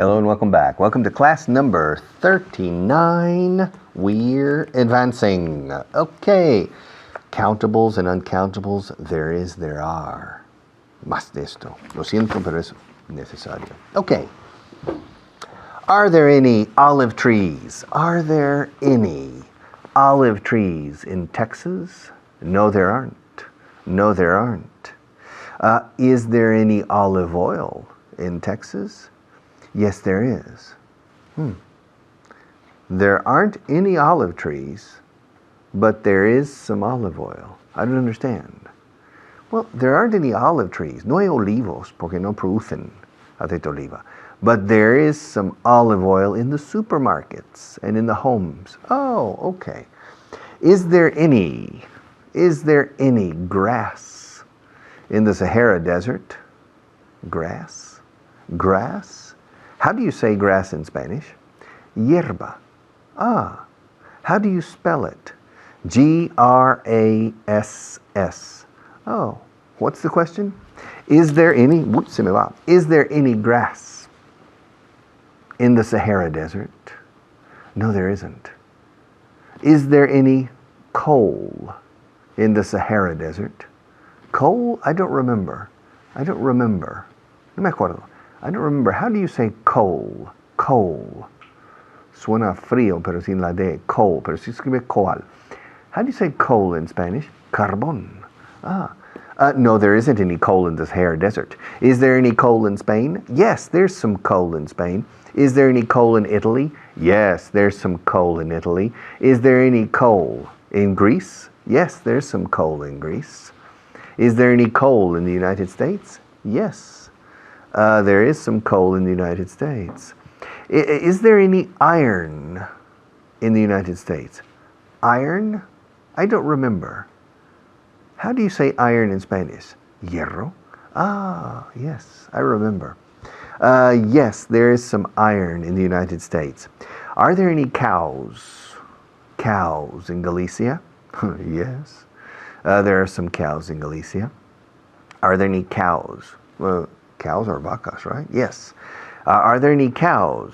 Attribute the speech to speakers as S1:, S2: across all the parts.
S1: Hello and welcome back. Welcome to class number 39. We're advancing. Okay. Countables and uncountables. There is, there are. Más de esto. Lo siento, pero es necesario. Okay. Are there any olive trees? Are there any olive trees in Texas? No, there aren't. No, there aren't. Is there any olive oil in Texas? Yes, there is. There aren't any olive trees, but there is some olive oil. I don't understand. Well, there aren't any olive trees. No hay olivos porque no producen aceite de oliva. But there is some olive oil in the supermarkets and in the homes. Oh, okay. Is there any grass in the Sahara Desert? Grass? Grass? How do you say grass in Spanish? Hierba. Ah. How do you spell it? G-R-A-S-S. Oh. What's the question? Is there any grass in the Sahara Desert? No, there isn't. Is there any coal in the Sahara Desert? Coal? I don't remember. No me acuerdo. I don't remember. How do you say coal? Coal. Suena frío, pero sin la D. Coal, pero si escribe coal. How do you say coal in Spanish? Carbón. No, there isn't any coal in the Sahara Desert. Is there any coal in Spain? Yes, there's some coal in Spain. Is there any coal in Italy? Yes, there's some coal in Italy. Is there any coal in Greece? Yes, there's some coal in Greece. Is there any coal in the United States? Yes. There is some coal in the United States. Is there any iron in the United States? Iron? I don't remember. How do you say iron in Spanish? Hierro? Ah, yes, I remember. Yes, there is some iron in the United States. Are there any cows? Cows in Galicia? Yes. There are some cows in Galicia. Are there any cows? Well, cows are vacas, right? Yes. Are there any cows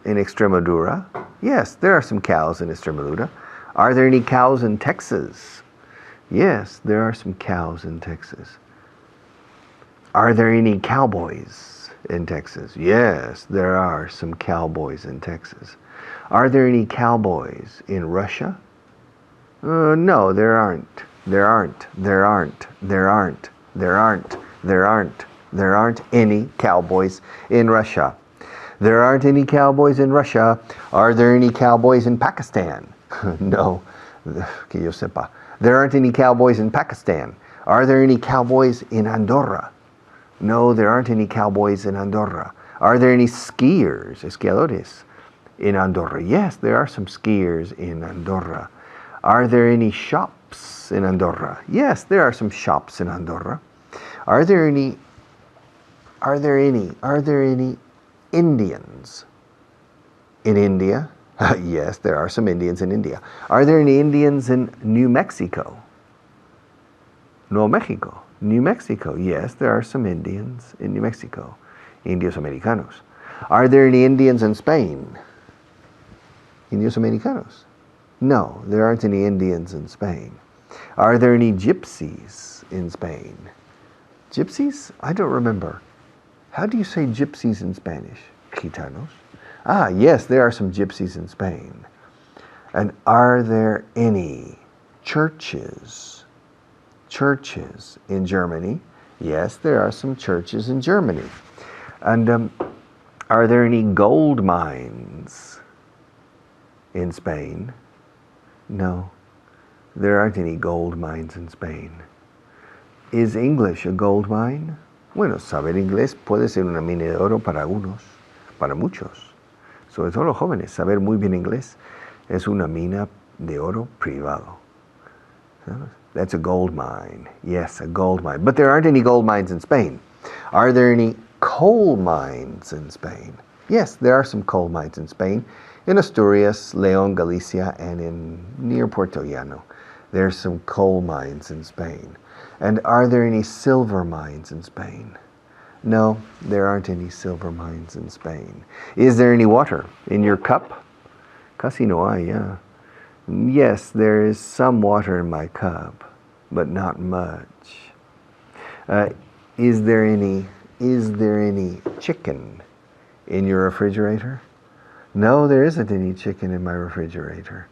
S1: in Extremadura? Yes, there are some cows in Extremadura. Are there any cows in Texas? Yes, there are some cows in Texas. Are there any cowboys in Texas? Yes, there are some cowboys in Texas. Are there any cowboys in Russia? No, there aren't. There aren't any cowboys in Russia. There aren't any cowboys in Russia. Are there any cowboys in Pakistan? No, que yo sepa. There aren't any cowboys in Pakistan. Are there any cowboys in Andorra? No, there aren't any cowboys in Andorra. Are there any esquiadores, in Andorra? Yes, there are some skiers in Andorra. Are there any shops in Andorra? Yes, there are some shops in Andorra. Are there any Indians in India? Yes, there are some Indians in India. Are there any Indians in New Mexico? Nuevo Mexico. New Mexico. Yes, there are some Indians in New Mexico. Indios Americanos. Are there any Indians in Spain? Indios Americanos. No, there aren't any Indians in Spain. Are there any gypsies in Spain? Gypsies? I don't remember. How do you say gypsies in Spanish? Gitanos? Ah, yes, there are some gypsies in Spain. And are there any churches in Germany? Yes, there are some churches in Germany. And are there any gold mines in Spain? No, there aren't any gold mines in Spain. Is English a gold mine? Bueno, saber inglés puede ser una mina de oro para algunos, para muchos. Sobre todo los jóvenes, saber muy bien inglés es una mina de oro privado. That's a gold mine. Yes, a gold mine. But there aren't any gold mines in Spain. Are there any coal mines in Spain? Yes, there are some coal mines in Spain. In Asturias, León, Galicia, and near Puerto Llano. There's some coal mines in Spain. And are there any silver mines in Spain? No, there aren't any silver mines in Spain. Is there any water in your cup? Casi no hay, yeah. Yes, there is some water in my cup, but not much. Is there any chicken in your refrigerator? No, there isn't any chicken in my refrigerator.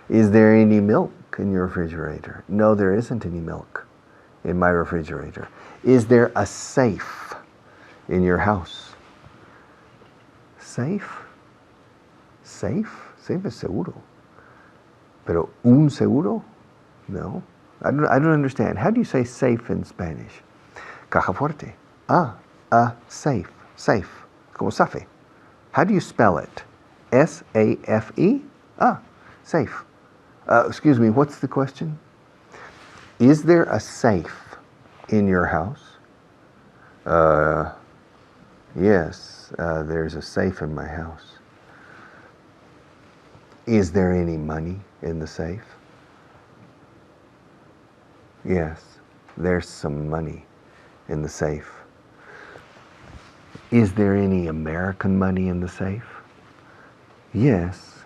S1: Is there any milk in your refrigerator? No, there isn't any milk in my refrigerator. Is there a safe in your house? Safe? Safe? Safe is seguro. Pero un seguro? No. I don't understand. How do you say safe in Spanish? Caja fuerte. A safe. Safe. Como safe. How do you spell it? S-A-F-E? Safe. Excuse me, what's the question? Is there a safe in your house? Yes, there's a safe in my house. Is there any money in the safe? Yes, there's some money in the safe. Is there any American money in the safe? Yes,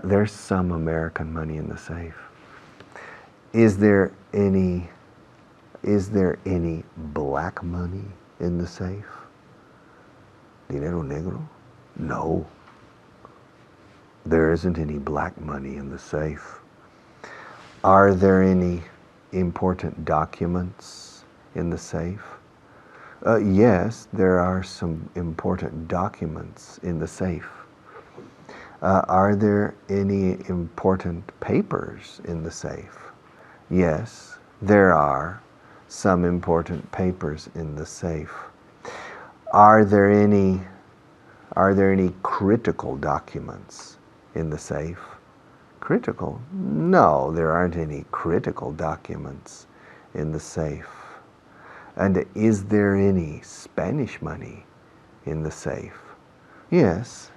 S1: there's some American money in the safe. Is there any black money in the safe? Dinero negro? No. There isn't any black money in the safe. Are there any important documents in the safe? Yes, there are some important documents in the safe. Are there any important papers in the safe? Yes, there are some important papers in the safe. Are there any critical documents in the safe? Critical? No, there aren't any critical documents in the safe. And is there any Spanish money in the safe? Yes,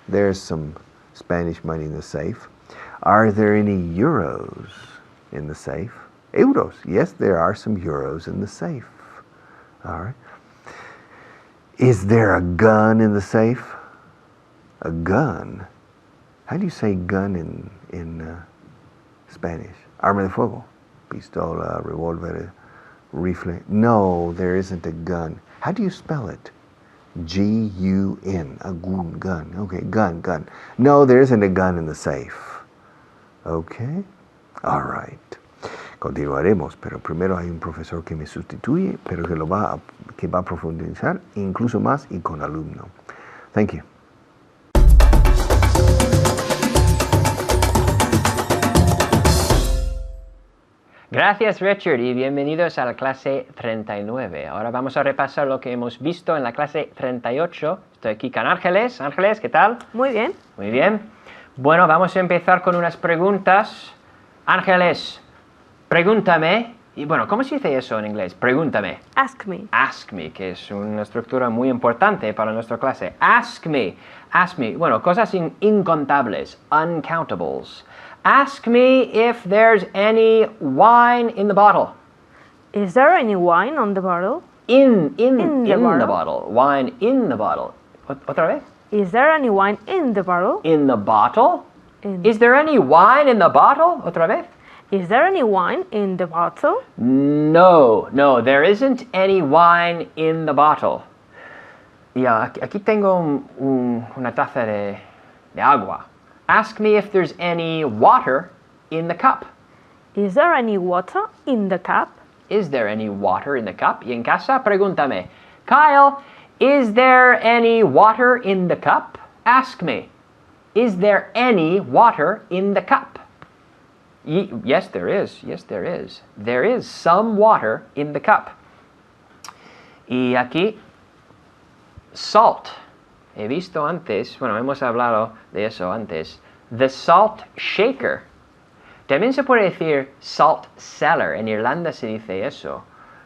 S1: there's some Spanish money in the safe. Are there any euros in the safe? Euros. Yes, there are some euros in the safe. All right. Is there a gun in the safe? A gun? How do you say gun in Spanish? Arma de fuego. Pistola, revolver, rifle. No, there isn't a gun. How do you spell it? G-U-N. A gun. Okay, gun. No, there isn't a gun in the safe. Okay? All right. Continuaremos, pero primero hay un profesor que me sustituye, pero que va a profundizar incluso más y con alumno. Thank you.
S2: Gracias, Richard, y bienvenidos a la clase 39. Ahora vamos a repasar lo que hemos visto en la clase 38. Estoy aquí con Ángeles. Ángeles, ¿qué tal?
S3: Muy bien.
S2: Muy bien. Bueno, vamos a empezar con unas preguntas. Ángeles, pregúntame. Y bueno, ¿cómo se dice eso en inglés? Pregúntame.
S3: Ask me.
S2: Ask me, que es una estructura muy importante para nuestra clase. Ask me. Ask me. Bueno, cosas incontables. Uncountables. Ask me if there's any wine in the bottle.
S3: Is there any wine on the bottle?
S2: In the bottle. Wine in the bottle. ¿Otra vez?
S3: Is there any wine in the bottle?
S2: In the bottle? Is there any wine in the bottle? ¿Otra vez?
S3: Is there any wine in the bottle?
S2: No, there isn't any wine in the bottle. Y aquí tengo una taza de agua. Ask me if there's any water in the cup.
S3: Is there any water in the cup?
S2: Is there any water in the cup? Y en casa, pregúntame. Kyle, is there any water in the cup? Ask me. Is there any water in the cup? Yes, there is. Yes, there is. There is some water in the cup. Y aquí, salt. He visto antes, bueno, hemos hablado de eso antes. The salt shaker. También se puede decir salt cellar. En Irlanda se dice eso.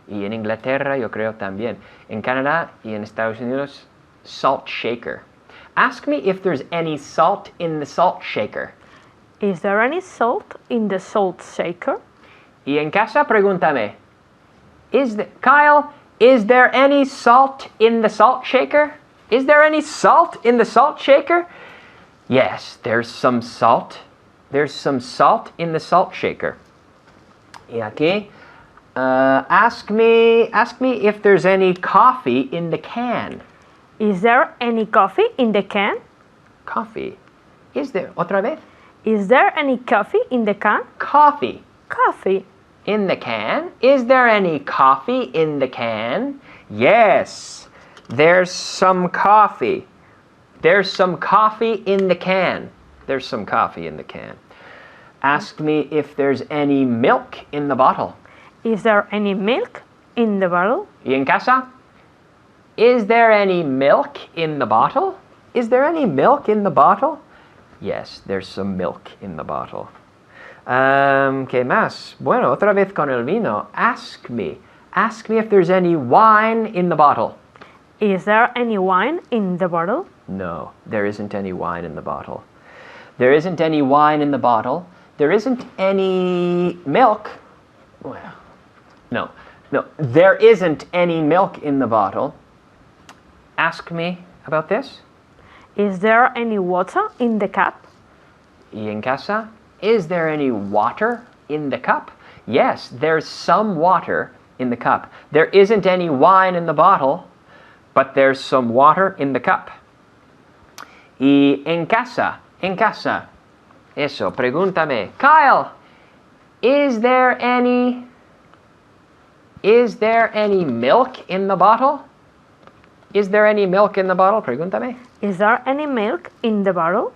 S2: Y en Inglaterra yo creo también. En Canadá y en Estados Unidos, salt shaker. Ask me if there's any salt in the salt shaker.
S3: Is there any salt in the salt shaker?
S2: Y en casa pregúntame. Kyle, Is there any salt in the salt shaker? Is there any salt in the salt shaker? Yes, there's some salt. There's some salt in the salt shaker. Y aquí, ask me if there's any coffee in the can.
S3: Is there any coffee in the can?
S2: Coffee. Is there? Otra vez.
S3: Is there any coffee in the can?
S2: Coffee.
S3: Coffee.
S2: In the can? Is there any coffee in the can? Yes, there's some coffee. There's some coffee in the can. There's some coffee in the can. Ask me if there's any milk in the bottle.
S3: Is there any milk in the bottle?
S2: Y en casa? Is there any milk in the bottle? Is there any milk in the bottle? Yes, there's some milk in the bottle. ¿Qué más? Bueno, otra vez con el vino. Ask me if there's any wine in the bottle.
S3: Is there any wine in the bottle?
S2: No, there isn't any wine in the bottle. There isn't any wine in the bottle. There isn't any milk. Well, no, there isn't any milk in the bottle. Ask me about this.
S3: Is there any water in the cup?
S2: Y en casa? Is there any water in the cup? Yes, there's some water in the cup. There isn't any wine in the bottle, but there's some water in the cup. Y en casa. Eso, pregúntame. Kyle, is there any milk in the bottle? Is there any milk in the bottle? Pregúntame.
S3: Is there any milk in the bottle?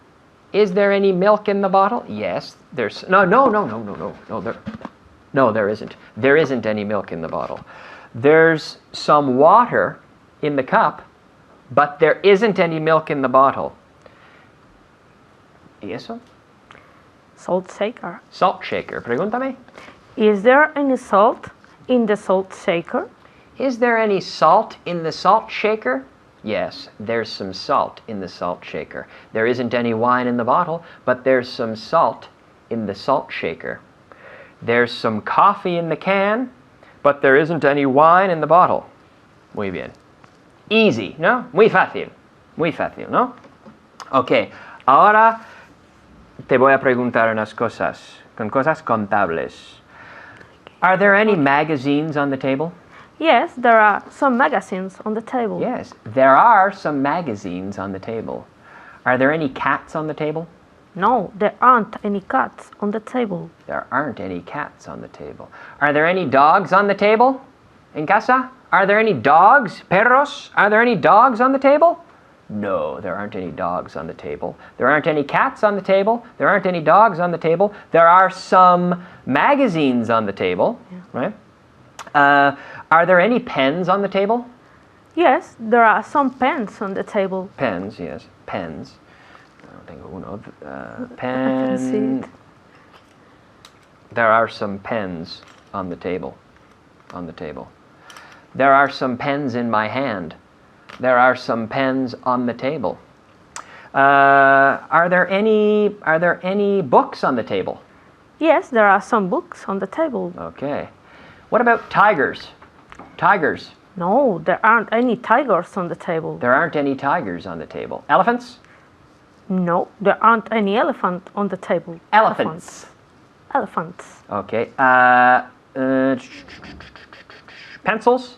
S2: Is there any milk in the bottle? Yes, there's no, there isn't. There isn't any milk in the bottle. There's some water in the cup, but there isn't any milk in the bottle. ¿Y eso?
S3: Salt shaker.
S2: Salt shaker. Pregúntame.
S3: Is there any salt in the salt shaker?
S2: Is there any salt in the salt shaker? Yes, there's some salt in the salt shaker. There isn't any wine in the bottle, but there's some salt in the salt shaker. There's some coffee in the can, but there isn't any wine in the bottle. Muy bien. Easy, ¿no? Muy fácil, ¿no? Ok, ahora te voy a preguntar unas cosas, con cosas contables. Are there any magazines on the table?
S3: Yes, there are some magazines on the table.
S2: Yes, there are some magazines on the table. Are there any cats on the table?
S3: No, there aren't any cats on the table.
S2: There aren't any cats on the table. Are there any dogs on the table? En casa? Are there any dogs? Perros? Are there any dogs on the table? No, there aren't any dogs on the table. There aren't any cats on the table. There aren't any dogs on the table. There are some magazines on the table, right? Are there any pens on the table?
S3: Yes, there are some pens on the table.
S2: Pens, yes, pens. Tengo uno.
S3: I
S2: Pen.
S3: can see it.
S2: There are some pens on the table. On the table. There are some pens in my hand. There are some pens on the table. Are there any books on the table?
S3: Yes, there are some books on the table.
S2: Okay. What about tigers? Tigers.
S3: No, there aren't any tigers on the table.
S2: There aren't any tigers on the table. Elephants?
S3: No, there aren't any elephant on the table.
S2: Elephants.
S3: Elephants.
S2: Okay. Pencils?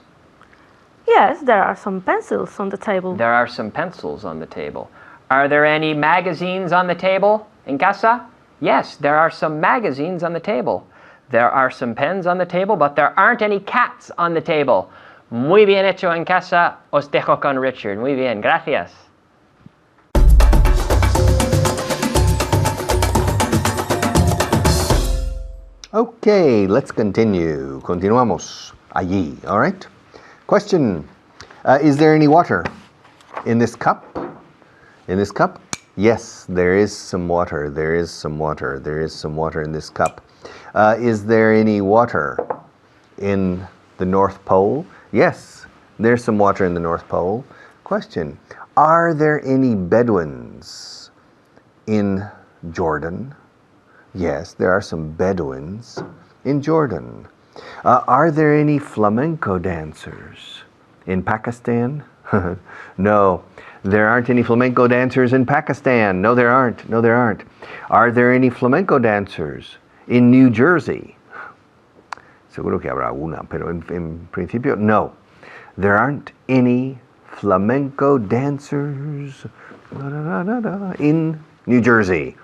S3: Yes, there are some pencils on the table.
S2: There are some pencils on the table. Are there any magazines on the table en casa? Yes, there are some magazines on the table. There are some pens on the table, but there aren't any cats on the table. Muy bien hecho en casa. Os dejo con Richard. Muy bien, gracias.
S1: Okay, let's continue. Continuamos. Allí, all right? Question. Is there any water in this cup? In this cup? Yes, there is some water. There is some water. There is some water in this cup. Is there any water in the North Pole? Yes, there's some water in the North Pole. Question. Are there any Bedouins in Jordan? Yes, there are some Bedouins in Jordan. Are there any flamenco dancers in Pakistan? No, there aren't any flamenco dancers in Pakistan. No, there aren't. No, there aren't. Are there any flamenco dancers in New Jersey? Seguro que habrá una, pero en principio, no. There aren't any flamenco dancers in New Jersey.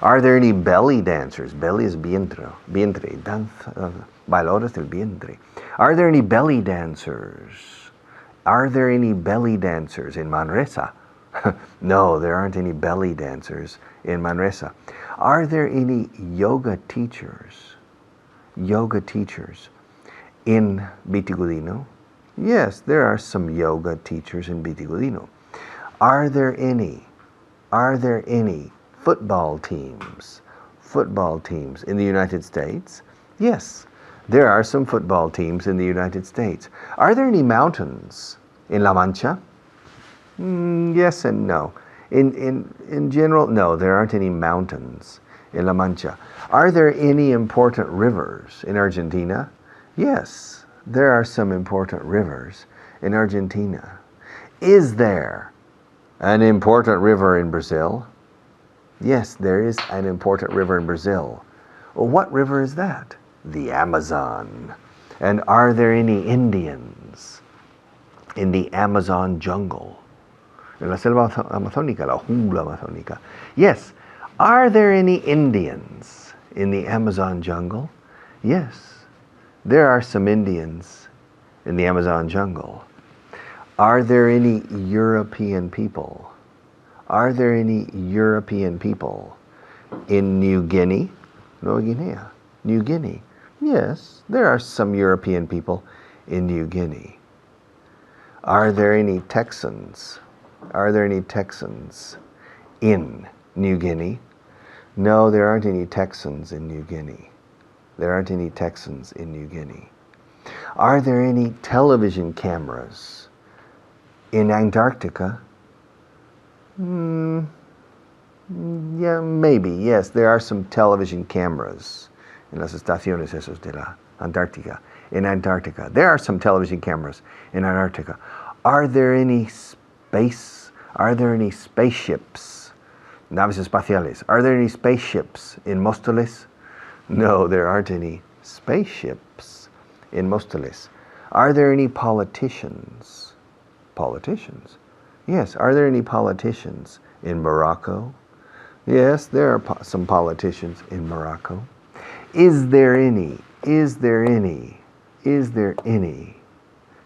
S1: Are there any belly dancers? Belly is vientre, danza, bailadores del vientre. Are there any belly dancers? Are there any belly dancers in Manresa? No, there aren't any belly dancers in Manresa. Are there any yoga teachers? Yoga teachers in Bitigudino? Yes, there are some yoga teachers in Bitigudino. Are there any football teams in the United States? Yes, there are some football teams in the United States. Are there any mountains in La Mancha? Yes and no. In general, no, there aren't any mountains in La Mancha. Are there any important rivers in Argentina? Yes, there are some important rivers in Argentina. Is there an important river in Brazil? Yes, there is an important river in Brazil. Well, what river is that? The Amazon. And are there any Indians in the Amazon jungle? En la selva amazónica, la jungla amazónica. Yes. Are there any Indians in the Amazon jungle? Yes. There are some Indians in the Amazon jungle. Are there any European people? Are there any European people in New Guinea? Nueva Guinea. New Guinea. Yes, there are some European people in New Guinea. Are there any Texans? Are there any Texans in New Guinea? No, there aren't any Texans in New Guinea. There aren't any Texans in New Guinea. Are there any television cameras in Antarctica? Yeah, maybe. Yes, there are some television cameras en las estaciones esos de la Antártica. In Antarctica. There are some television cameras in Antarctica. Are there any spaceships? Naves espaciales. Are there any spaceships in Móstoles? No, there aren't any spaceships in Móstoles. Are there any politicians? Politicians? Yes, are there any politicians in Morocco? Yes, there are some politicians in Morocco. Is there any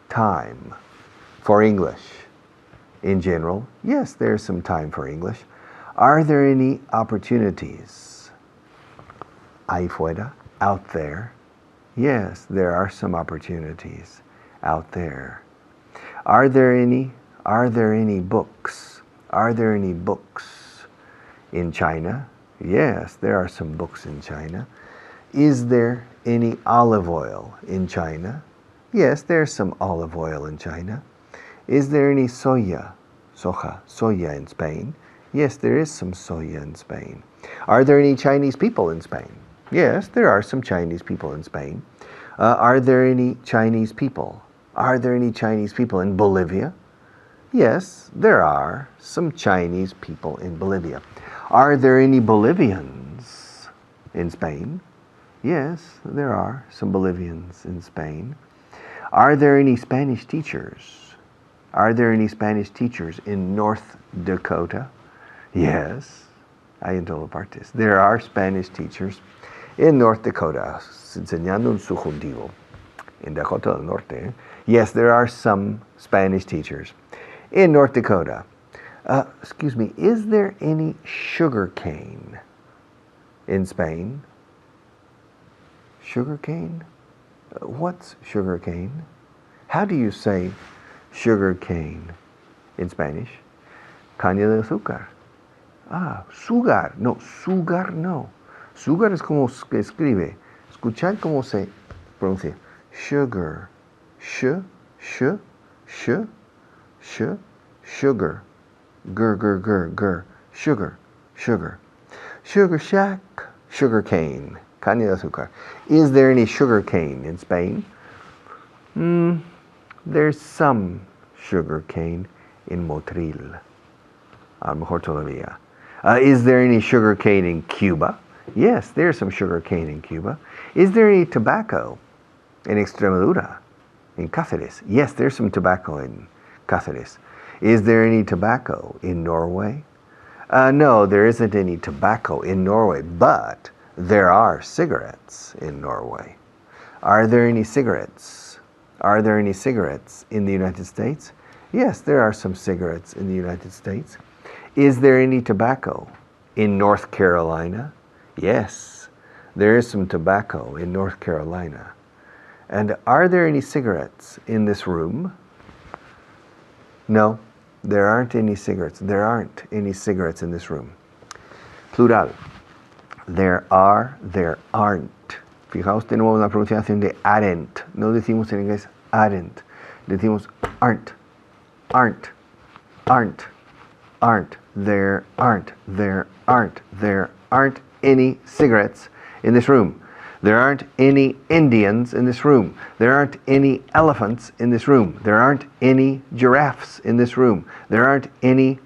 S1: time for English in general? Yes, there's some time for English. Are there any opportunities ahí fuera, out there? Yes, there are some opportunities out there. Are there any books? Are there any books in China? Yes, there are some books in China. Is there any olive oil in China? Yes, there's some olive oil in China. Is there any soya in Spain? Yes, there is some soya in Spain. Are there any Chinese people in Spain? Yes, there are some Chinese people in Spain. Are there any Chinese people? Are there any Chinese people in Bolivia? Yes, there are some Chinese people in Bolivia. Are there any Bolivians in Spain? Yes, there are some Bolivians in Spain. Are there any Spanish teachers? Are there any Spanish teachers in North Dakota? Yes, ahí en todas partes. There are Spanish teachers in North Dakota, enseñando un subjuntivo. In Dakota del Norte. Yes, there are some Spanish teachers in North Dakota. Excuse me, is there any sugar cane in Spain? Sugar cane? What's sugar cane? How do you say sugar cane in Spanish? Caña de azúcar. Sugar. No, sugar no. Sugar es como se escribe. Escuchad cómo se pronuncia. Sugar. Sugar. Sugar. Sugar. Sugar shack. Sugar cane. caña de azúcar. Is there any sugar cane in Spain? There's some sugar cane in Motril. A lo mejor todavía. Is there any sugar cane in Cuba? Yes, there's some sugar cane in Cuba. Is there any tobacco in Extremadura? In Cáceres? Yes, there's some tobacco in Cáceres. Is there any tobacco in Norway? No, there isn't any tobacco in Norway, but there are cigarettes in Norway. Are there any cigarettes? Are there any cigarettes in the United States? Yes, there are some cigarettes in the United States. Is there any tobacco in North Carolina? Yes, there is some tobacco in North Carolina. And are there any cigarettes in this room? No, there aren't any cigarettes. There aren't any cigarettes in this room. Plural. There are, there aren't. Fijaos de nuevo en la pronunciación de aren't. No decimos en inglés aren't. Decimos aren't, aren't, aren't, aren't. There aren't, there aren't, there aren't any cigarettes in this room. There aren't any Indians in this room. There aren't any elephants in this room. There aren't any giraffes in this room. There aren't any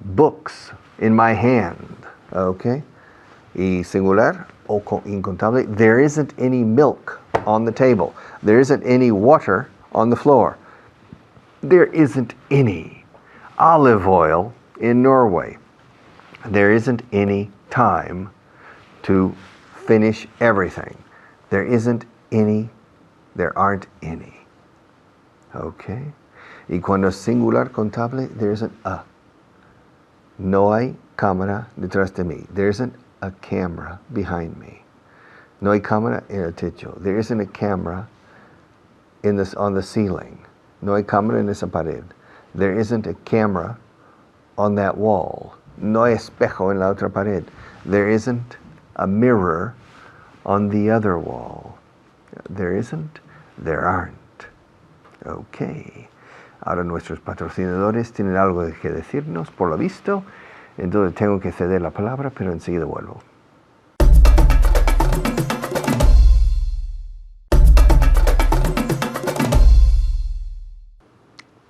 S1: books in my hand. Okay? Y singular o incontable. There isn't any milk on the table. There isn't any water on the floor. There isn't any olive oil in Norway. There isn't any time to finish everything. There isn't any, there aren't any. Okay? Y cuando es singular contable, there isn't a. No hay cámara detrás de mí. There isn't a camera behind me. No hay cámara en el techo. There isn't a camera on the ceiling. No hay cámara en esa pared. There isn't a camera on that wall. No hay espejo en la otra pared. There isn't a mirror on the other wall. There isn't, there aren't. Okay. Ahora nuestros patrocinadores tienen algo que decirnos, por lo visto. Entonces tengo que ceder la palabra, pero enseguida vuelvo.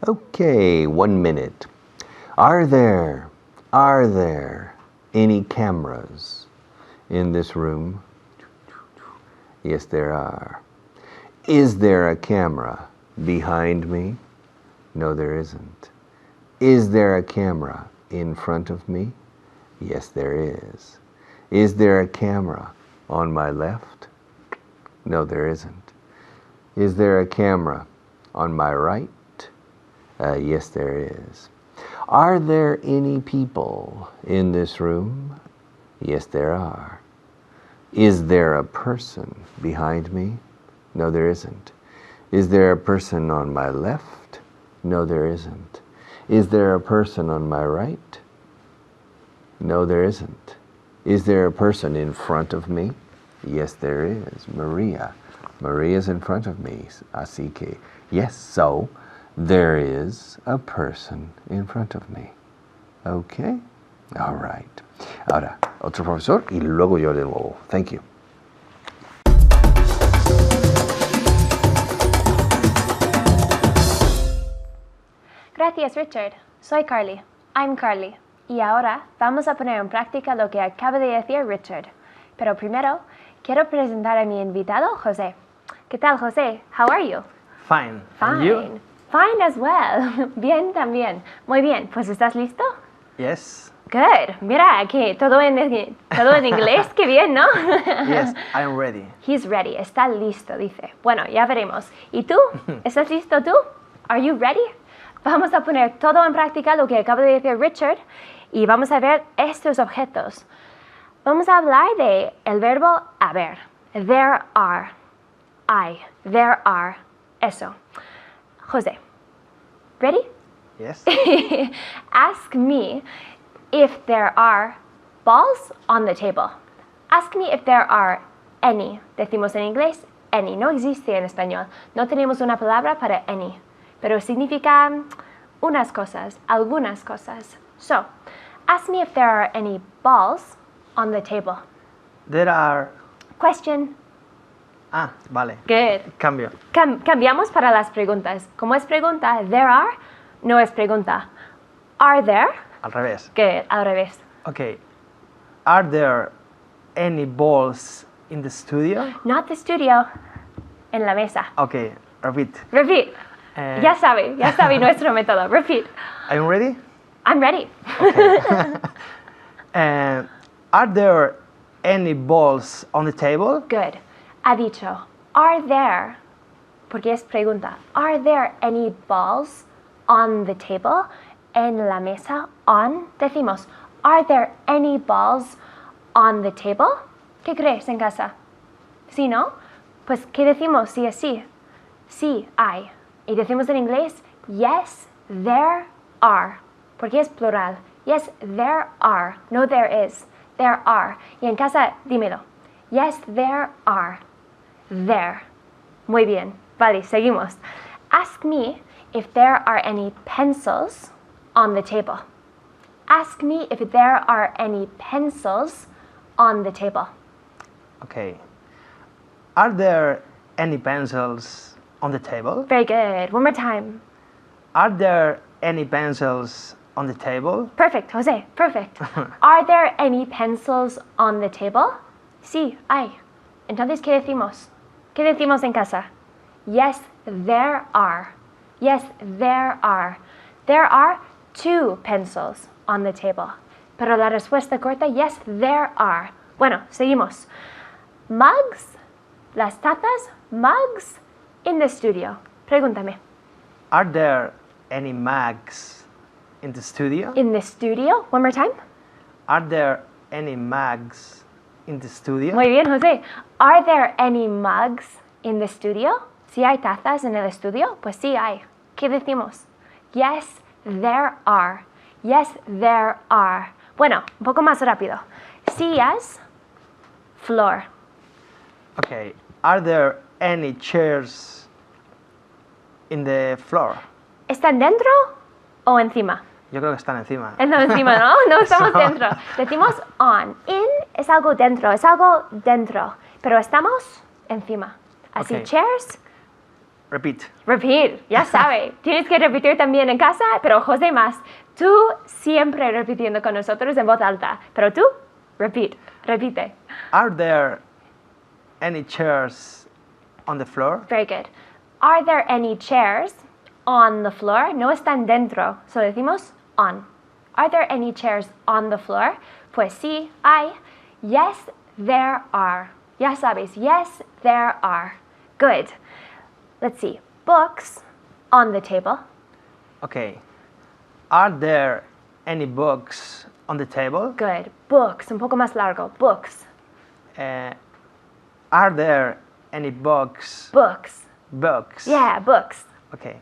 S1: Okay, 1 minute. Are there any cameras in this room? Yes, there are. Is there a camera behind me? No, there isn't. Is there a camera in front of me? Yes, there is. Is there a camera on my left? No, there isn't. Is there a camera on my right? Yes, there is. Are there any people in this room? Yes, there are. Is there a person behind me? No, there isn't. Is there a person on my left? No, there isn't. Is there a person on my right? No, there isn't. Is there a person in front of me? Yes, there is. Maria. Maria's in front of me. Así que, yes, so there is a person in front of me. Okay? All right. Ahora, otro profesor y luego yo de nuevo. Thank you.
S4: Gracias, Richard. Soy Carly. I'm Carly. Y ahora vamos a poner en práctica lo que acaba de decir Richard. Pero primero, quiero presentar a mi invitado, José. ¿Qué tal, José? How are you?
S5: Fine.
S4: Fine.
S5: And you?
S4: Fine as well. Bien también. Muy bien. Pues, ¿estás listo?
S5: Yes.
S4: Good. Mira, que todo en inglés. Qué bien, ¿no?
S5: Yes, I'm ready.
S4: He's ready. Está listo, dice. Bueno, ya veremos. ¿Y tú? ¿Estás listo tú? Are you ready? Vamos a poner todo en práctica lo que acaba de decir Richard y vamos a ver estos objetos. Vamos a hablar de el verbo haber. There are. There are. Eso. José, ready?
S5: Yes.
S4: Ask me if there are balls on the table. Ask me if there are any. Decimos en inglés any. No existe en español. No tenemos una palabra para any. Pero significa unas cosas, algunas cosas. So, ask me if there are any balls on the table.
S5: There are
S4: Question.
S5: Ah, vale.
S4: Good.
S5: Cambio.
S4: Cambiamos para las preguntas. Como es pregunta, there are, no es pregunta. Are there?
S5: Al revés.
S4: Good. Al revés.
S5: Okay. Are there any balls in the studio?
S4: Not the studio. En la mesa.
S5: Okay, repeat.
S4: Repeat. Ya sabe nuestro método. Repeat.
S5: Are you ready?
S4: I'm ready.
S5: Are there any balls on the table?
S4: Good. Ha dicho, are there, porque es pregunta, are there any balls on the table? En la mesa, on, decimos, are there any balls on the table? ¿Qué crees en casa? ¿Sí, no? Pues, ¿qué decimos si es sí? Sí, hay. Y decimos en inglés, yes, there are, porque es plural. Yes, there are, no there is, there are. Y en casa, dímelo. Yes, there are. There. Muy bien. Vale, seguimos. Ask me if there are any pencils on the table. Ask me if there are any pencils on the table.
S5: Okay. Are there any pencils on the table?
S4: Very good. One more time.
S5: Are there any pencils on the table?
S4: Perfect, Jose. Perfect. Are there any pencils on the table? Sí, hay. Entonces, ¿qué decimos? ¿Qué decimos en casa? Yes, there are. Yes, there are. There are 2 pencils on the table. Pero la respuesta corta, yes, there are. Bueno, seguimos. Mugs, las tazas, mugs in the studio. Pregúntame.
S5: Are there any mugs in the studio?
S4: In the studio, one more time.
S5: Are there any mugs in the studio?
S4: Muy bien, José. Are there any mugs in the studio? Si hay tazas en el estudio, pues sí hay. ¿Qué decimos? Yes, there are. Yes, there are. Bueno, un poco más rápido. Sillas, floor.
S5: Okay. Are there any chairs in the floor?
S4: ¿Están dentro o encima?
S5: Yo creo que están encima.
S4: Están encima, ¿no? No estamos dentro. Decimos on. In es algo dentro, pero estamos encima. Así,
S5: Ok.
S4: chairs,
S5: Repeat.
S4: repeat, ya sabe. Tienes que repetir también en casa, pero José más. Tú siempre repitiendo con nosotros en voz alta, pero tú, repite.
S5: Are there any chairs on the floor?
S4: Very good. Are there any chairs on the floor? No están dentro, solo decimos on. Are there any chairs on the floor? Pues sí, hay. Yes, there are. Ya sabes, yes, there are. Good. Let's see. Books on the table.
S5: Okay. Are there any books on the table?
S4: Good. Books, un poco más largo. Books.
S5: Are there any books?
S4: Books.
S5: Books.
S4: Yeah, books.
S5: Okay.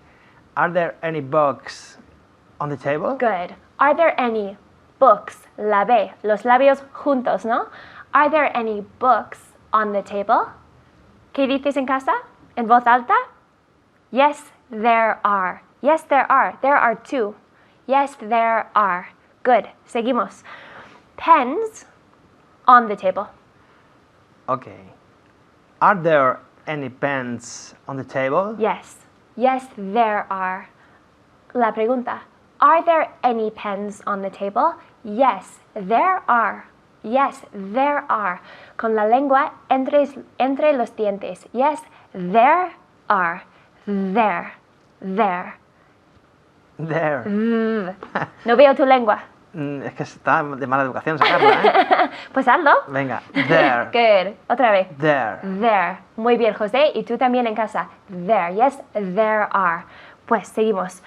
S5: Are there any books on the table?
S4: Good. Are there any books? La B. Los labios juntos, ¿no? Are there any books on the table? ¿Qué dices en casa? ¿En voz alta? Yes, there are. Yes, there are. There are 2. Yes, there are. Good. Seguimos. Pens on the table.
S5: Okay. Are there any pens on the table?
S4: Yes. Yes, there are. La pregunta. Are there any pens on the table? Yes, there are. Yes, there are. Con la lengua entre los dientes. Yes, there are. There.
S5: There.
S4: No veo tu lengua.
S5: Es que está de mala educación sacarla, ¿eh?
S4: Pues hazlo.
S5: Venga. There.
S4: Good. Otra vez.
S5: There.
S4: There. Muy bien, José. Y tú también en casa. There. Yes, there are. Pues seguimos.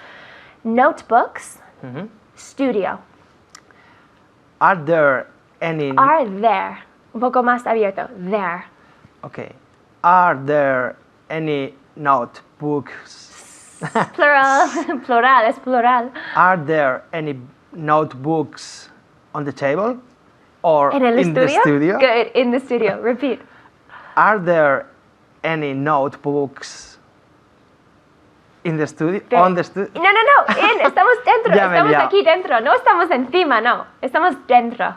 S4: Notebooks. Studio.
S5: Are there any...
S4: Are there. Un poco más abierto. There.
S5: Okay. Are there any notebooks?
S4: Plural. Plural. Es plural.
S5: Are there any notebooks on the table? Or
S4: En el
S5: in the studio?
S4: Good. In the studio. Repeat.
S5: Are there any notebooks in the studio?
S4: Good.
S5: On the studio?
S4: No. In. Estamos dentro.
S5: Ya me he
S4: Estamos
S5: liado.
S4: aquí dentro. No estamos encima, no. Estamos dentro.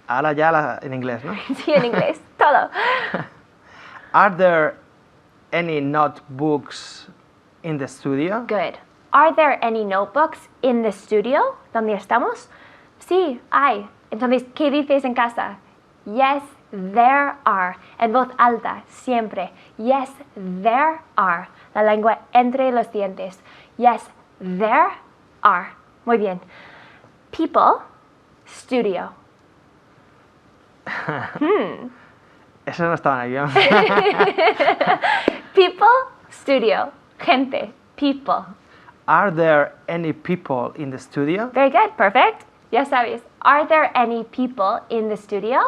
S5: Ahora ya en inglés, ¿no?
S4: Sí, en inglés. Todo.
S5: Are there any notebooks in the studio?
S4: Good. Are there any notebooks in the studio? ¿Dónde estamos? Sí, hay. Entonces, ¿qué dices en casa? Yes, there are. En voz alta, siempre. Yes, there are. La lengua entre los dientes. Yes, there are. Muy bien. People, studio.
S5: Eso no estaba en el guión.
S4: People, studio. Gente, people.
S5: Are there any people in the studio?
S4: Very good, perfect. Ya sabes. Are there any people in the studio?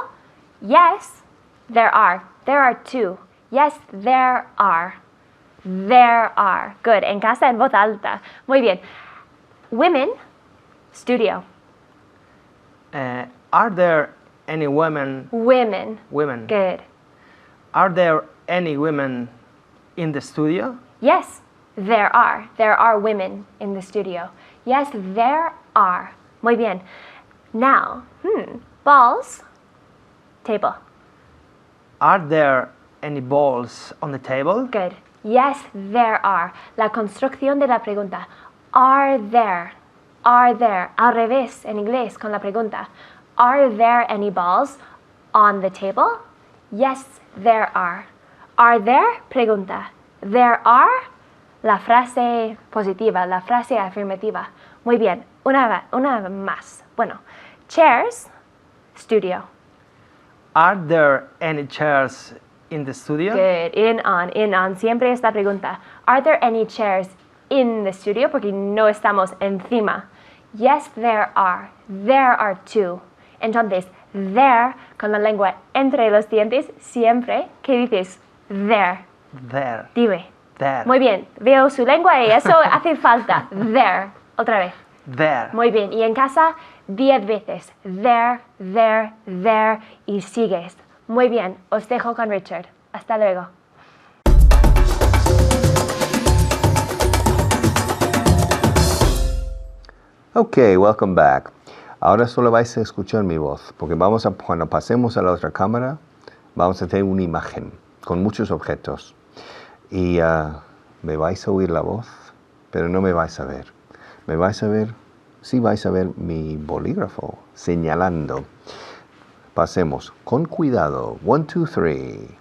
S4: Yes, there are. There are two. Yes, there are. There are. Good. En casa en voz alta. Muy bien. Women, studio.
S5: Are there any women?
S4: Women.
S5: Women.
S4: Good.
S5: Are there any women in the studio?
S4: Yes, there are. There are women in the studio. Yes, there are. Muy bien. Now, balls, table.
S5: Are there any balls on the table?
S4: Good. Yes, there are. La construcción de la pregunta. Are there? Are there? Al revés en inglés con la pregunta. Are there any balls on the table? Yes, there are. Are there? Pregunta. There are. La frase positiva, la frase afirmativa. Muy bien. Una más. Bueno. Chairs, studio.
S5: Are there any chairs in the studio?
S4: Good. In on. Siempre esta pregunta. Are there any chairs in the studio? Porque no estamos encima. Yes, there are. There are two. Entonces, there, con la lengua entre los dientes, siempre, ¿qué dices? There.
S5: There.
S4: Dime.
S5: There.
S4: Muy bien. Veo su lengua y eso hace falta. There. Otra vez.
S5: There.
S4: Muy bien. Y en casa, 10 veces. There, there, there. Y sigues. Muy bien. Os dejo con Richard. Hasta luego.
S1: Okay, welcome back. Ahora solo vais a escuchar mi voz, porque cuando pasemos a la otra cámara, vamos a tener una imagen con muchos objetos. Y me vais a oír la voz, pero no me vais a ver. Me vais a ver, sí vais a ver mi bolígrafo señalando. Pasemos con cuidado. 1, 2, 3.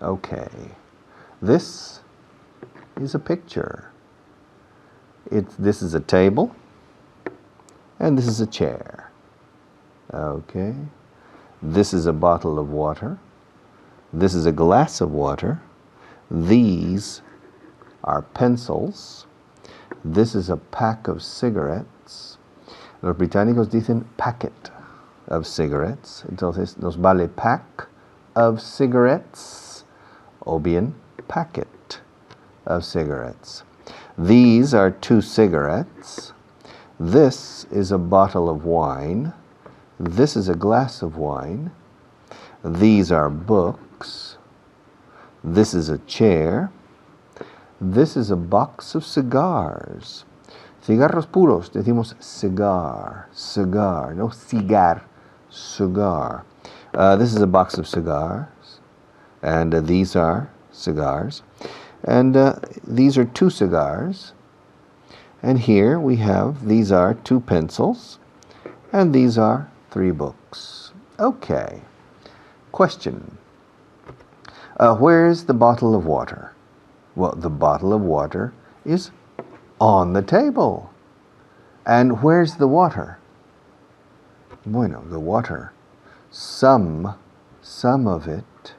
S1: Okay. This is a picture. This is a table, and this is a chair. Okay. This is a bottle of water. This is a glass of water. These are pencils. This is a pack of cigarettes. Los británicos dicen packet of cigarettes. Entonces nos vale pack of cigarettes o bien packet of cigarettes. These are 2 cigarettes. This is a bottle of wine. This is a glass of wine. These are books. This is a chair. This is a box of cigars. Cigarros puros, decimos cigar, cigar, no cigar, cigar. This is a box of cigars, and these are cigars. And these are 2 cigars. And here we have, these are 2 pencils. And these are 3 books. Okay. Question. Where's the bottle of water? Well, the bottle of water is on the table. And where's the water? Bueno, the water. Some of it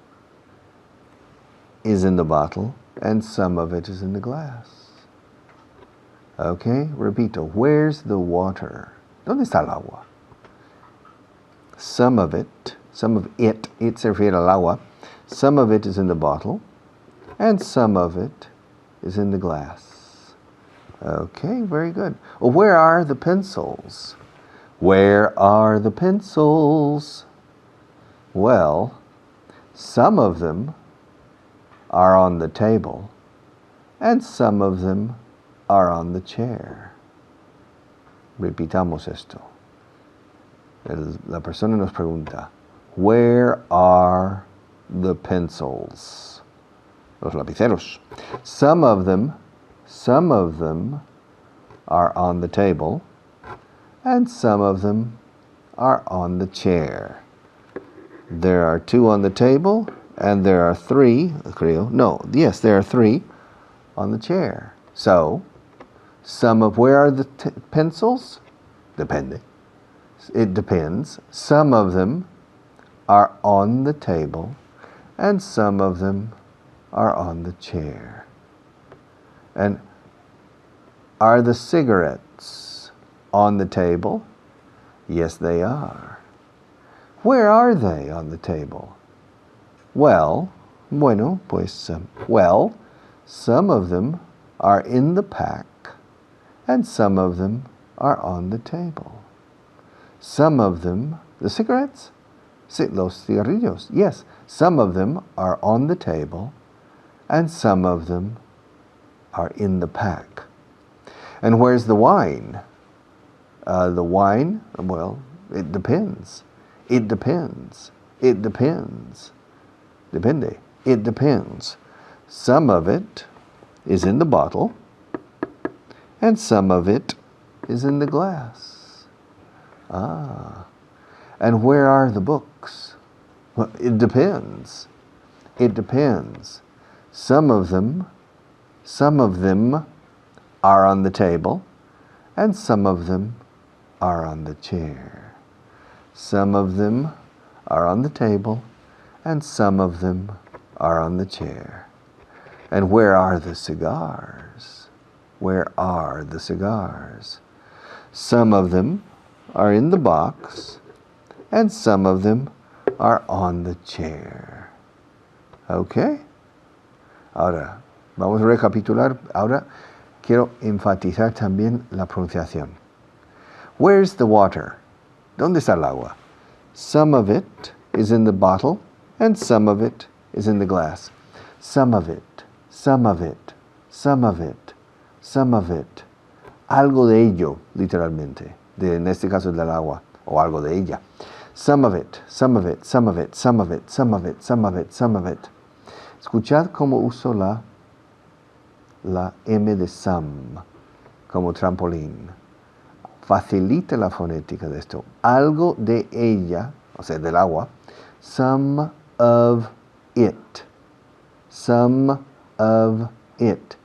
S1: is in the bottle, and some of it is in the glass. Okay, repito, where's the water? ¿Dónde está el agua? Some of it se refiere al agua, some of it is in the bottle, and some of it is in the glass. Okay, very good. Well, where are the pencils? Where are the pencils? Well, some of them are on the table, and some of them are on the chair. Repitamos esto. La persona nos pregunta, where are the pencils? Los lapiceros. Some of them are on the table, and some of them are on the chair. There are 2 on the table, and there are 3, creo. No, yes, there are 3 on the chair. So, where are the pencils? Depende. It depends. Some of them are on the table, and some of them are on the chair. And are the cigarettes on the table? Yes, they are. Where are they on the table? Well, bueno, pues, some of them are in the pack, and some of them are on the table. Some of them, the cigarettes? Los cigarrillos, yes. Some of them are on the table, and some of them are in the pack. And where's the wine? The wine, well, it depends. It depends. It depends. Depende. It depends. Some of it is in the bottle, and some of it is in the glass. Ah. And where are the books? Well, it depends. It depends. Some of them are on the table, and some of them are on the chair. Some of them are on the table, and some of them are on the chair. And where are the cigars? Where are the cigars? Some of them are in the box, and some of them are on the chair. Okay? Ahora, vamos a recapitular. Ahora quiero enfatizar también la pronunciación. Where's the water? ¿Dónde está el agua? Some of it is in the bottle, and some of it is in the glass. Some of it, some of it, some of it, some of it. Algo de ello, literalmente. En este caso del agua, o algo de ella. Some of it, some of it, some of it, some of it, some of it, some of it, some of it. Escuchad cómo uso la M de some como trampolín. Facilita la fonética de esto. Algo de ella, o sea, del agua. Some of it. Some of it.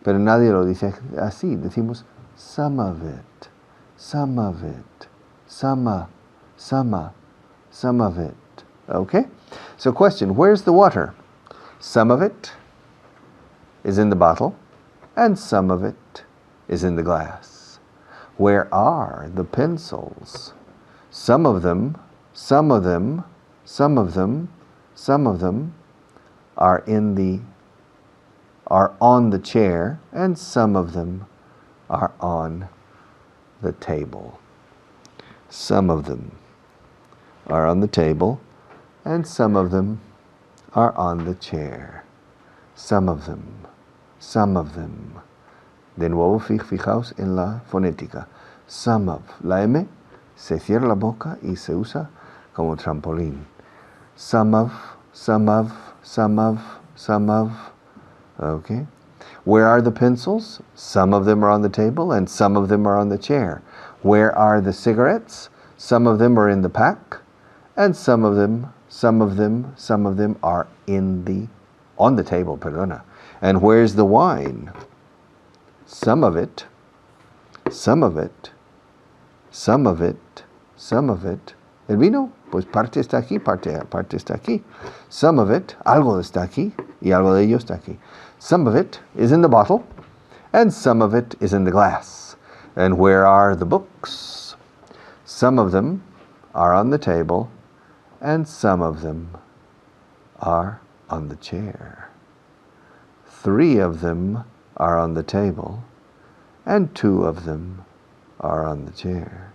S1: Pero nadie lo dice así. Decimos some of it. Some of it. Some of it. Okay? So question, where's the water? Some of it is in the bottle, and some of it is in the glass. Where are the pencils? Some of them are on the chair, and some of them are on the table. Some of them are on the table, and some of them are on the chair. Some of them. De nuevo, fijaos en la fonética. Some of. La M se cierra la boca y se usa como trampolín. Some of. Okay. Where are the pencils? Some of them are on the table, and some of them are on the chair. Where are the cigarettes? Some of them are in the pack, and some of them are on the table, perdona. And where's the wine? Some of it. El vino, pues parte está aquí, parte está aquí. Some of it, algo está aquí, y algo de ello está aquí. Some of it is in the bottle, and some of it is in the glass. And where are the books? Some of them are on the table, and some of them are on the chair. 3 of them are on the table, and 2 of them are on the chair.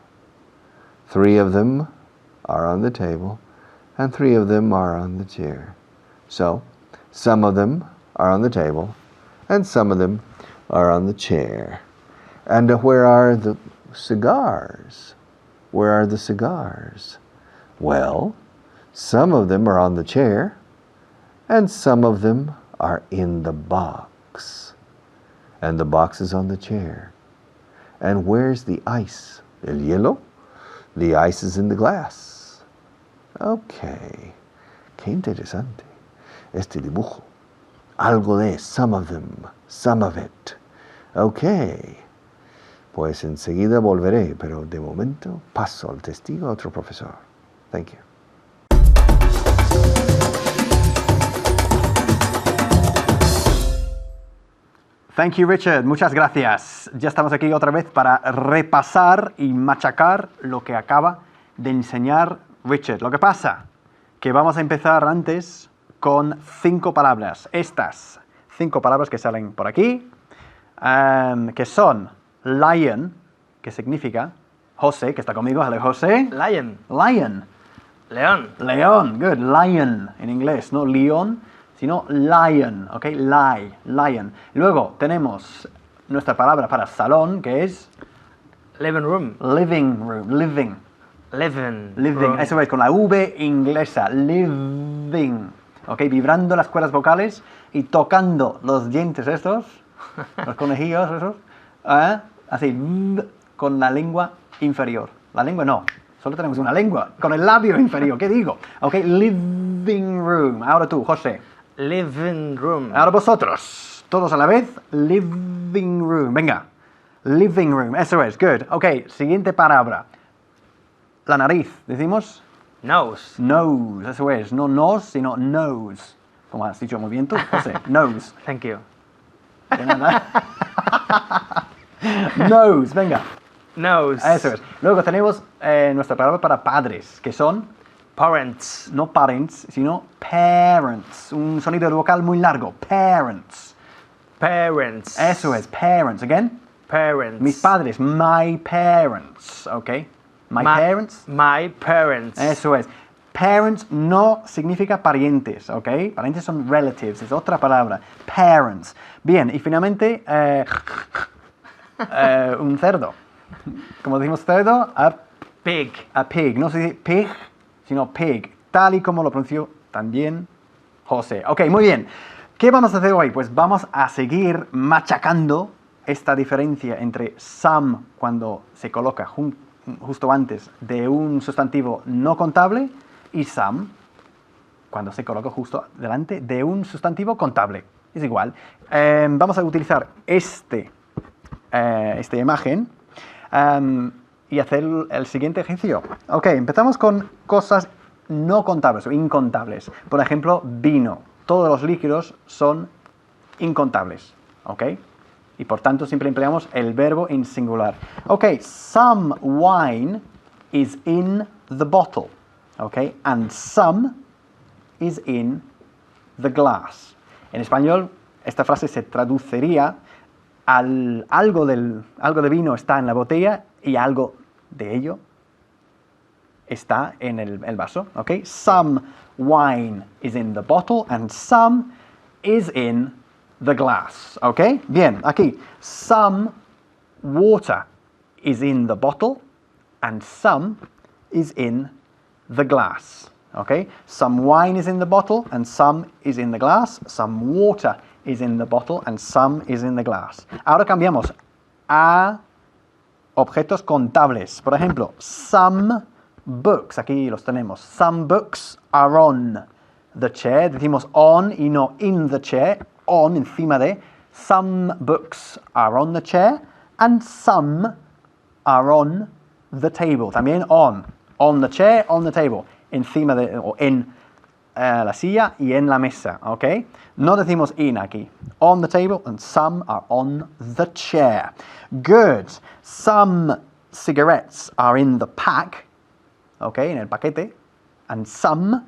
S1: 3 of them are on the table, and 3 of them are on the chair. So, some of them are on the table, and some of them are on the chair. And where are the cigars? Where are the cigars? Well, some of them are on the chair, and some of them are in the box. And the box is on the chair. And where's the ice? El hielo? The ice is in the glass. Okay. Qué interesante este dibujo. Algo de some of them, some of it. Okay. Pues enseguida volveré, pero de momento paso al testigo a otro profesor. Thank you.
S6: Thank you, Richard. Muchas gracias. Ya estamos aquí otra vez para repasar y machacar lo que acaba de enseñar Richard. Lo que pasa que vamos a empezar antes con 5 palabras. Estas 5 palabras que salen por aquí, que son lion, que significa José, que está conmigo. Hello, José.
S5: Lion.
S6: Lion.
S5: León.
S6: León. Good. Lion en inglés. No león, sino lion. Ok. Lion. Luego tenemos nuestra palabra para salón, que es
S5: Living room.
S6: living room. Living.
S5: Room.
S6: Eso es, con la V inglesa. Living. Ok. Vibrando las cuerdas vocales y tocando los dientes estos, los conejillos esos. Así, con la lengua inferior. La lengua no, solo tenemos una lengua. Con el labio inferior, ¿qué digo? Ok, living room. Ahora tú, José.
S5: Living room.
S6: Ahora vosotros. Todos a la vez. Living room. Venga. Living room. Eso es, good. Ok, siguiente palabra. La nariz. ¿Decimos?
S5: Nose.
S6: Nose. Eso es. No nose, sino nose. Como has dicho muy bien tú, José. Nose.
S5: Thank you.
S6: De nada. Nose, venga.
S5: Nose.
S6: Eso es. Luego tenemos nuestra palabra para padres, que son,
S5: Parents.
S6: no parents, sino parents. Un sonido vocal muy largo. Parents.
S5: Parents.
S6: Eso es. Parents. Again.
S5: Parents.
S6: Mis padres. My parents. Ok. My parents.
S5: My parents.
S6: Eso es. Parents no significa parientes, ¿ok? Parientes son relatives, es otra palabra. Parents. Bien, y finalmente, un cerdo. Como decimos cerdo,
S5: Pig.
S6: a pig. No se dice pig, sino pig. Tal y como lo pronunció también José. Ok, muy bien. ¿Qué vamos a hacer hoy? Pues vamos a seguir machacando esta diferencia entre some, cuando se coloca justo antes de un sustantivo no contable, y some, cuando se coloca justo delante de un sustantivo contable. Es igual. Vamos a utilizar esta imagen y hacer el siguiente ejercicio. Ok, empezamos con cosas no contables o incontables. Por ejemplo, vino. Todos los líquidos son incontables. Ok. Y por tanto siempre empleamos el verbo en singular. Ok, some wine is in the bottle. Okay, and some is in the glass. En español, esta frase se traduciría algo de vino está en la botella y algo de ello está en el vaso. Okay, some wine is in the bottle and some is in the glass. Okay, bien, aquí some water is in the bottle and some is in the glass. Okay? Some wine is in the bottle and some is in the glass. Some water is in the bottle and some is in the glass. Ahora cambiamos a objetos contables. Por ejemplo, some books. Aquí los tenemos. Some books are on the chair. Decimos on y no in the chair. On, encima de. Some books are on the chair and some are on the table. También on. On the chair, on the table. Encima de, o en la silla y en la mesa, ¿ok? No decimos in aquí. On the table and some are on the chair. Good. Some cigarettes are in the pack, ¿ok? En el paquete. And some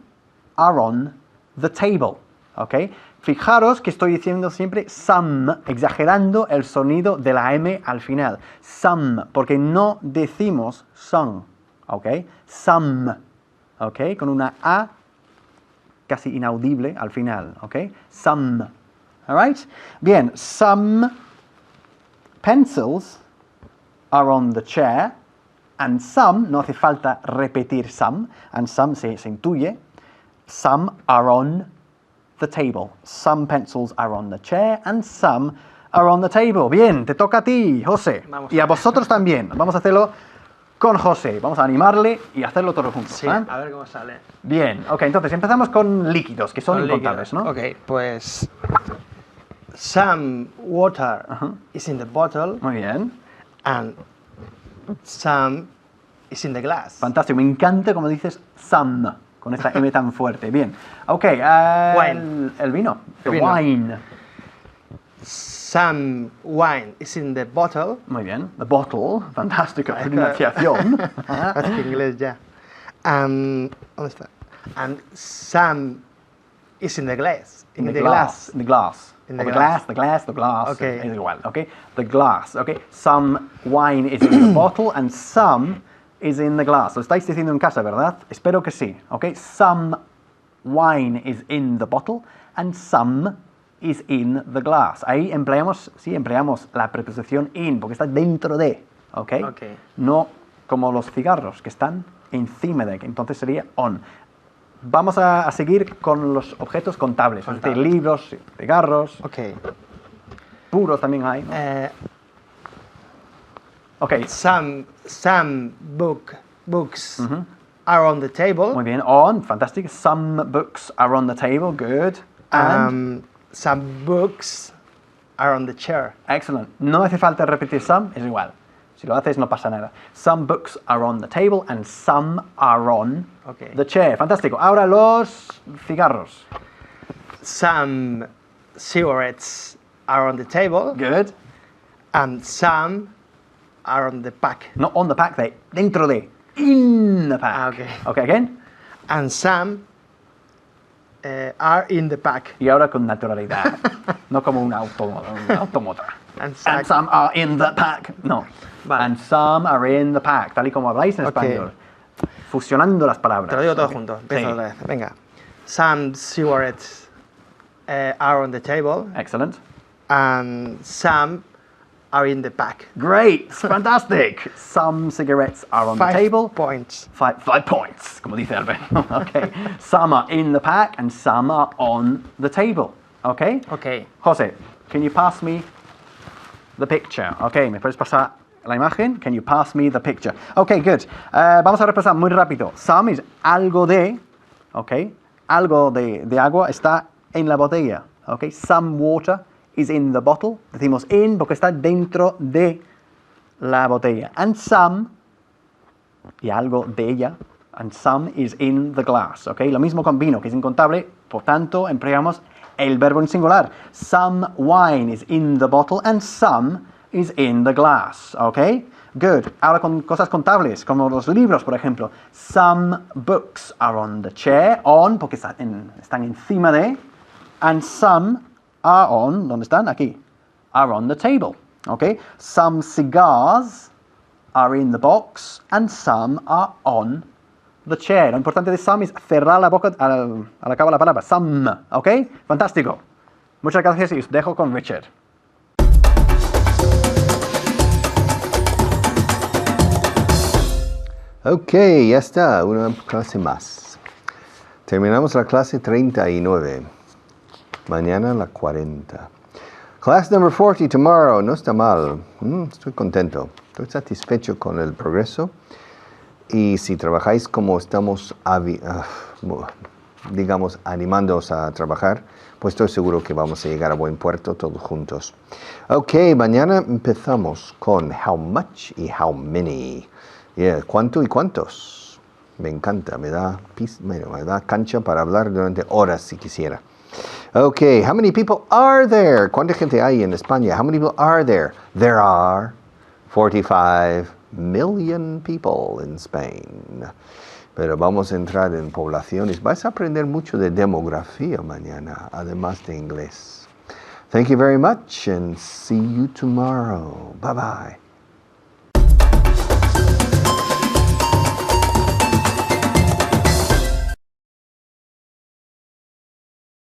S6: are on the table, ¿ok? Fijaros que estoy diciendo siempre some, exagerando el sonido de la M al final. Some, porque no decimos some. ¿Ok? Some, ¿ok? Con una A casi inaudible al final, ¿ok? Some, all right? Bien, some pencils are on the chair And some, no hace falta repetir some, and some se intuye. Some are on the table. Some pencils are on the chair, and some are on the table. Bien, te toca a ti, José.
S5: Vamos
S6: Y a vosotros también. Vamos a hacerlo con José. Vamos a animarle y hacerlo todos juntos.
S5: Sí,
S6: ¿eh?
S5: a ver cómo sale.
S6: Bien, ok, entonces empezamos con líquidos, que son
S5: Con
S6: incontables,
S5: líquidos.
S6: ¿no?
S5: Ok, pues... Some water is in the bottle
S6: Muy bien.
S5: and some is in the glass.
S6: Fantástico, me encanta como dices some, con esta M tan fuerte. Bien, ok,
S5: Wine.
S6: el vino. The
S5: El vino.
S6: wine.
S5: Some wine is in the bottle.
S6: Muy bien. The bottle, fantástica pronunciación.
S5: Parece que inglés ya. ¿Dónde está? And some is in the glass.
S6: In the glass. In the glass.
S5: In
S6: Or
S5: the
S6: the
S5: glass.
S6: glass, the glass, the glass.
S5: Okay.
S6: Es igual, ok. The glass, ok. Some wine is in the bottle and some is in the glass. Lo estáis diciendo en casa, ¿verdad? Espero que sí, ok. Some wine is in the bottle and some is in the glass. Ahí empleamos la preposición in, porque está dentro de, ok.
S5: Ok.
S6: No como los cigarros, que están encima de, entonces sería on. Vamos a seguir con los objetos contables, es decir, libros, cigarros,
S5: Ok.
S6: puros también hay, ¿no? Ok,
S5: Some books are on the table.
S6: muy bien, on, fantastic. Some books are on the table, good. And,
S5: Some books are on the chair.
S6: excellent. No hace falta repetir some, es igual. Si lo haces no pasa nada. Some books are on the table and some are on
S5: Ok.
S6: the chair. Fantástico. Ahora los cigarros.
S5: Some cigarettes are on the table.
S6: Good.
S5: And some are on the pack.
S6: Not on the pack, dentro de. In the pack.
S5: Ah, ok.
S6: Okay, again.
S5: And some are in the pack.
S6: Y ahora con naturalidad. No como un automóvil.
S5: And
S6: And some are in the pack. No.
S5: Vale.
S6: And some are in the pack. Tal y como habláis en
S5: Ok.
S6: español. Fusionando las palabras.
S5: Te lo digo todo
S6: Ok.
S5: junto. Empieza
S6: Sí.
S5: otra vez. Venga. Some cigarettes are on the table.
S6: Excellent.
S5: And some are in the pack.
S6: Great. Fantastic. Some cigarettes are on the
S5: 5
S6: table.
S5: points.
S6: 5 points, como dice Albert. Okay. Some are in the pack and some are on the table. Okay?
S5: Ok.
S6: José, can you pass me the picture? Okay, ¿me puedes pasar la imagen? Can you pass me the picture? Okay, good. Vamos a repasar muy rápido. Some es algo de, okay, algo de agua está en la botella. Okay, some water is in the bottle. Decimos in porque está dentro de la botella. And some, y algo de ella, and some is in the glass. Okay, lo mismo con vino, que es incontable, por tanto empleamos el verbo en singular. Some wine is in the bottle and some is in the glass. Okay? Good. Ahora con cosas contables, como los libros, por ejemplo. Some books are on the chair, on, porque están encima de, and some are on, ¿dónde están? Aquí. Are on the table. Okay? Some cigars are in the box and some are on the chair. Lo importante de some es cerrar la boca al acabar la palabra. Some, ¿ok? Fantástico. Muchas gracias y os dejo con Richard.
S1: Ok, ya está, una clase más. Terminamos la clase 39. Mañana la 40. Class number 40 tomorrow. No está mal. Estoy contento. Estoy satisfecho con el progreso. Y si trabajáis como estamos, digamos, animándoos a trabajar, pues estoy seguro que vamos a llegar a buen puerto todos juntos. Ok, mañana empezamos con how much y how many. Yeah, ¿cuánto y cuántos? Me encanta, me da cancha para hablar durante horas si quisiera. Ok, how many people are there? ¿Cuánta gente hay en España? How many people are there? There are 45 million people in Spain. Pero vamos a entrar en poblaciones. Vais a aprender mucho de demografía mañana, además de inglés. Thank you very much and see you tomorrow. Bye bye.